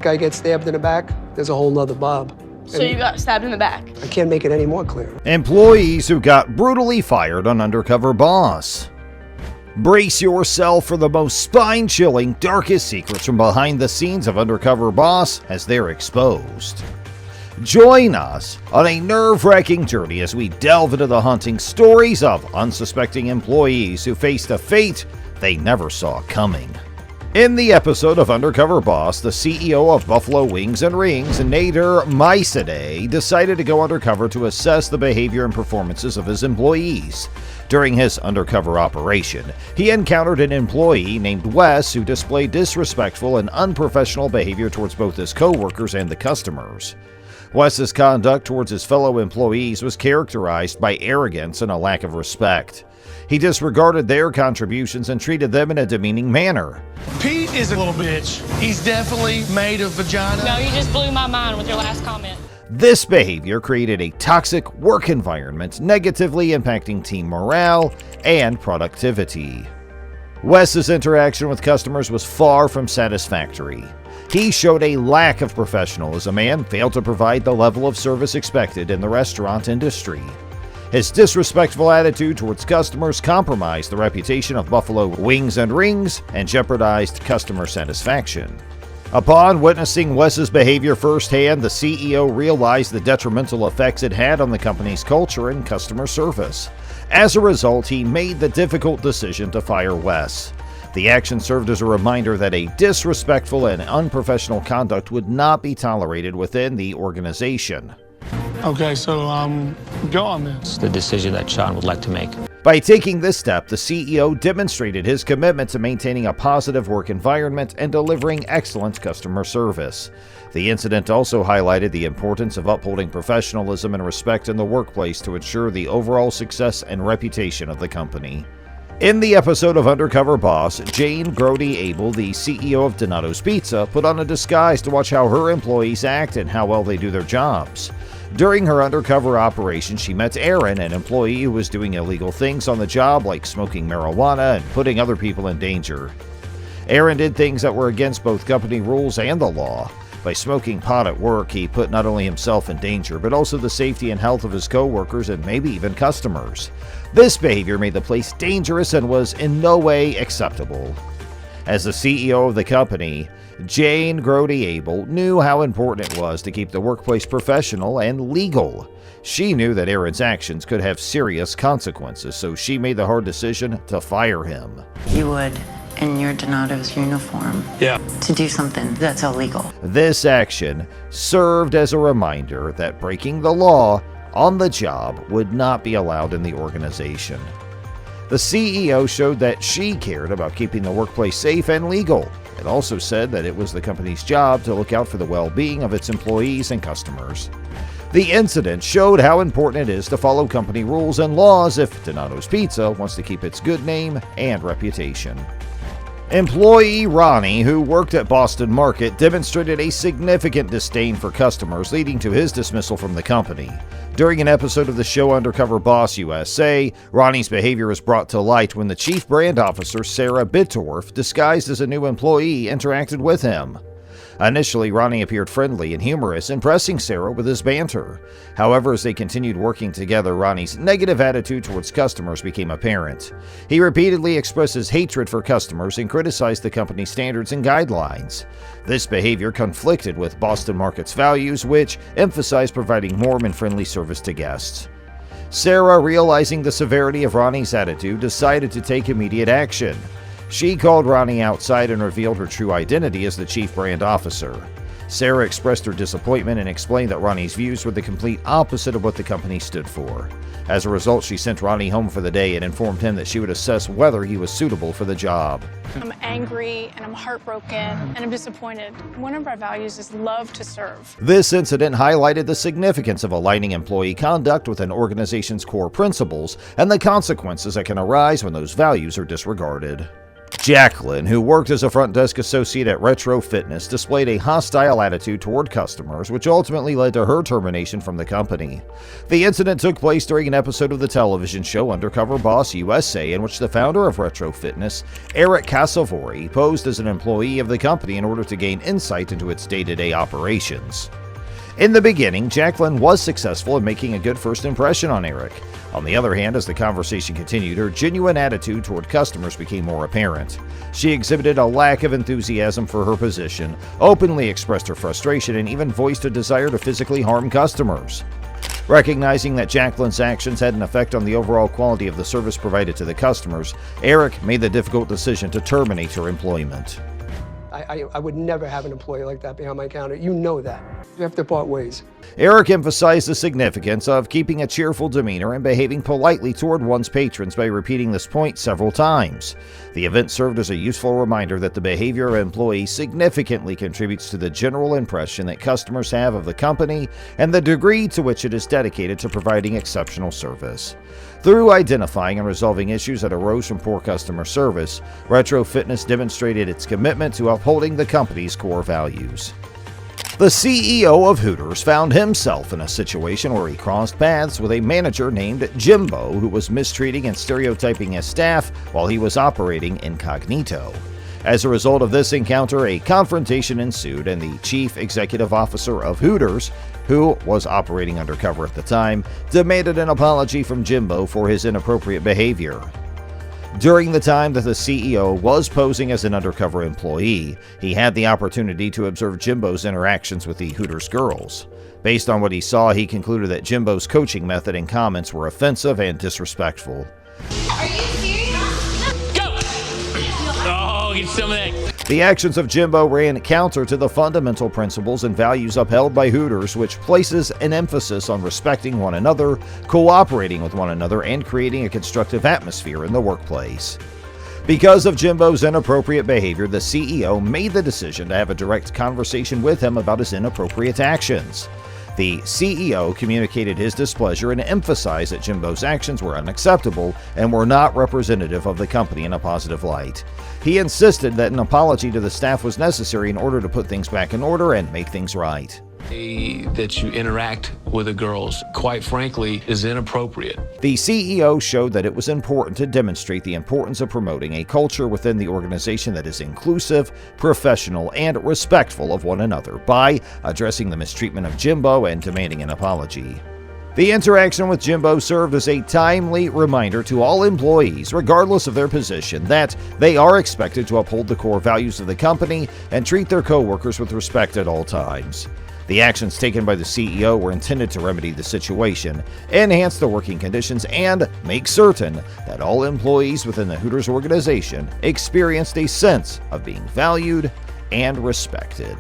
Guy gets stabbed in the back, there's a whole nother Bob. So you got stabbed in the back? I can't make it any more clear. Employees who got brutally fired on Undercover Boss. Brace yourself for the most spine-chilling, darkest secrets from behind the scenes of Undercover Boss as they're exposed. Join us on a nerve-wracking journey as we delve into the haunting stories of unsuspecting employees who faced a fate they never saw coming. In the episode of Undercover Boss, the CEO of Buffalo Wings and Rings, Nader Maisadeh, decided to go undercover to assess the behavior and performances of his employees. During his undercover operation, he encountered an employee named Wes who displayed disrespectful and unprofessional behavior towards both his co-workers and the customers. Wes's conduct towards his fellow employees was characterized by arrogance and a lack of respect. He disregarded their contributions and treated them in a demeaning manner. Pete is a little bitch. He's definitely made of vagina. No, you just blew my mind with your last comment. This behavior created a toxic work environment, negatively impacting team morale and productivity. Wes's interaction with customers was far from satisfactory. He showed a lack of professionalism and failed to provide the level of service expected in the restaurant industry. His disrespectful attitude towards customers compromised the reputation of Buffalo Wings and Rings and jeopardized customer satisfaction. Upon witnessing Wes's behavior firsthand, the CEO realized the detrimental effects it had on the company's culture and customer service. As a result, he made the difficult decision to fire Wes. The action served as a reminder that a disrespectful and unprofessional conduct would not be tolerated within the organization. Okay, so go on then. It's the decision that Sean would like to make. By taking this step, the CEO demonstrated his commitment to maintaining a positive work environment and delivering excellent customer service. The incident also highlighted the importance of upholding professionalism and respect in the workplace to ensure the overall success and reputation of the company. In the episode of Undercover Boss, Jane Grody Abel, the CEO of Donato's Pizza, put on a disguise to watch how her employees act and how well they do their jobs. During her undercover operation, she met Aaron, an employee who was doing illegal things on the job like smoking marijuana and putting other people in danger. Aaron did things that were against both company rules and the law. By smoking pot at work, he put not only himself in danger, but also the safety and health of his co-workers and maybe even customers. This behavior made the place dangerous and was in no way acceptable. As the CEO of the company, Jane Grody Abel knew how important it was to keep the workplace professional and legal. She knew that Aaron's actions could have serious consequences, so she made the hard decision to fire him. You would, in your Donato's uniform, to do something that's illegal. This action served as a reminder that breaking the law on the job would not be allowed in the organization. The CEO showed that she cared about keeping the workplace safe and legal. It also said that it was the company's job to look out for the well-being of its employees and customers. The incident showed how important it is to follow company rules and laws if Donato's Pizza wants to keep its good name and reputation. Employee Ronnie, who worked at Boston Market, demonstrated a significant disdain for customers, leading to his dismissal from the company. During an episode of the show Undercover Boss USA, Ronnie's behavior was brought to light when the chief brand officer, Sarah Bittorf, disguised as a new employee, interacted with him. Initially, Ronnie appeared friendly and humorous, impressing Sarah with his banter. However, as they continued working together, Ronnie's negative attitude towards customers became apparent. He repeatedly expressed his hatred for customers and criticized the company's standards and guidelines. This behavior conflicted with Boston Market's values, which emphasized providing warm and friendly service to guests. Sarah, realizing the severity of Ronnie's attitude, decided to take immediate action. She called Ronnie outside and revealed her true identity as the chief brand officer. Sarah expressed her disappointment and explained that Ronnie's views were the complete opposite of what the company stood for. As a result, she sent Ronnie home for the day and informed him that she would assess whether he was suitable for the job. I'm angry and I'm heartbroken and I'm disappointed. One of our values is love to serve. This incident highlighted the significance of aligning employee conduct with an organization's core principles and the consequences that can arise when those values are disregarded. Jacqueline, who worked as a front desk associate at Retro Fitness, displayed a hostile attitude toward customers, which ultimately led to her termination from the company. The incident took place during an episode of the television show Undercover Boss USA, in which the founder of Retro Fitness, Eric Casavori, posed as an employee of the company in order to gain insight into its day-to-day operations. In the beginning, Jacqueline was successful in making a good first impression on Eric. On the other hand, as the conversation continued, her genuine attitude toward customers became more apparent. She exhibited a lack of enthusiasm for her position, openly expressed her frustration, and even voiced a desire to physically harm customers. Recognizing that Jacqueline's actions had an effect on the overall quality of the service provided to the customers, Eric made the difficult decision to terminate her employment. I would never have an employee like that behind my counter. You know that. We have to part ways. Eric emphasized the significance of keeping a cheerful demeanor and behaving politely toward one's patrons by repeating this point several times. The event served as a useful reminder that the behavior of employees significantly contributes to the general impression that customers have of the company and the degree to which it is dedicated to providing exceptional service. Through identifying and resolving issues that arose from poor customer service, Retro Fitness demonstrated its commitment to upholding the company's core values. The CEO of Hooters found himself in a situation where he crossed paths with a manager named Jimbo, who was mistreating and stereotyping his staff while he was operating incognito. As a result of this encounter, a confrontation ensued, and the chief executive officer of Hooters, who was operating undercover at the time, demanded an apology from Jimbo for his inappropriate behavior. During the time that the CEO was posing as an undercover employee, he had the opportunity to observe Jimbo's interactions with the Hooters girls. Based on what he saw, he concluded that Jimbo's coaching method and comments were offensive and disrespectful. Are you serious? Go! Oh, get some of that. The actions of Jimbo ran counter to the fundamental principles and values upheld by Hooters, which places an emphasis on respecting one another, cooperating with one another, and creating a constructive atmosphere in the workplace. Because of Jimbo's inappropriate behavior, the CEO made the decision to have a direct conversation with him about his inappropriate actions. The CEO communicated his displeasure and emphasized that Jimbo's actions were unacceptable and were not representative of the company in a positive light. He insisted that an apology to the staff was necessary in order to put things back in order and make things right. That you interact with the girls, quite frankly, is inappropriate. The CEO showed that it was important to demonstrate the importance of promoting a culture within the organization that is inclusive, professional, and respectful of one another by addressing the mistreatment of Jimbo and demanding an apology. The interaction with Jimbo served as a timely reminder to all employees, regardless of their position, that they are expected to uphold the core values of the company and treat their coworkers with respect at all times. The actions taken by the CEO were intended to remedy the situation, enhance the working conditions, and make certain that all employees within the Hooters organization experienced a sense of being valued and respected.